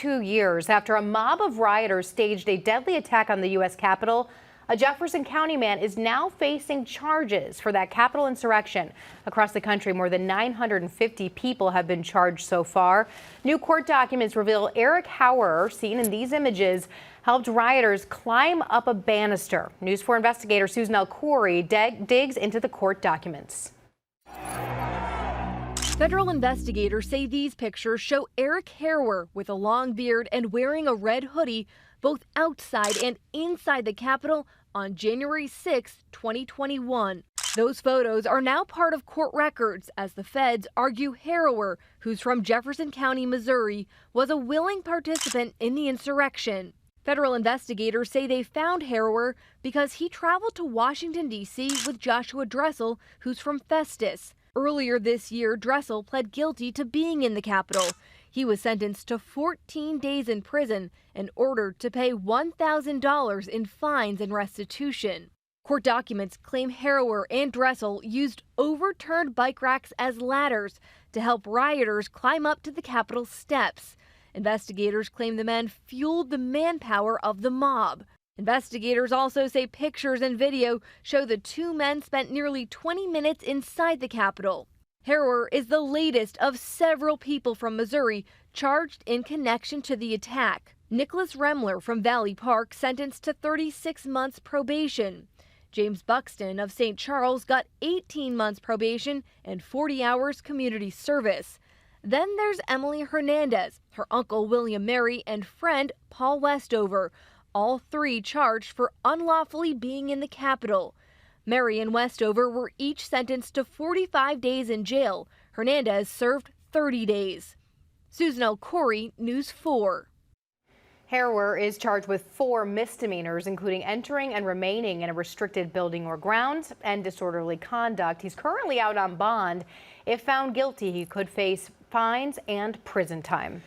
2 years after a mob of rioters staged a deadly attack on the U.S. Capitol. A Jefferson County man is now facing charges for that Capitol insurrection. Across the country, more than 950 people have been charged so far. New court documents reveal Eric Hauer, seen in these images, helped rioters climb up a banister. News 4 investigator Susan Corey digs into the court documents. Federal investigators say these pictures show Eric Hauer with a long beard and wearing a red hoodie both outside and inside the Capitol on January 6, 2021. Those photos are now part of court records as the feds argue Hauer, who's from Jefferson County, Missouri, was a willing participant in the insurrection. Federal investigators say they found Hauer because he traveled to Washington, D.C. with Joshua Dressel, who's from Festus. Earlier this year, Dressel pled guilty to being in the Capitol. He was sentenced to 14 days in prison and ordered to pay $1,000 in fines and restitution. Court documents claim Hauer and Dressel used overturned bike racks as ladders to help rioters climb up to the Capitol steps. Investigators claim the men fueled the manpower of the mob. Investigators also say pictures and video show the two men spent nearly 20 minutes inside the Capitol. Hauer is the latest of several people from Missouri charged in connection to the attack. Nicholas Remler from Valley Park sentenced to 36 months probation. James Buxton of St. Charles got 18 months probation and 40 hours community service. Then there's Emily Hernandez, her uncle William Mary, and friend Paul Westover, all three charged for unlawfully being in the Capitol. Mary and Westover were each sentenced to 45 days in jail. Hernandez served 30 days. Susan Corey, News 4. Hauer is charged with 4 misdemeanors, including entering and remaining in a restricted building or grounds and disorderly conduct. He's currently out on bond. If found guilty, he could face fines and prison time.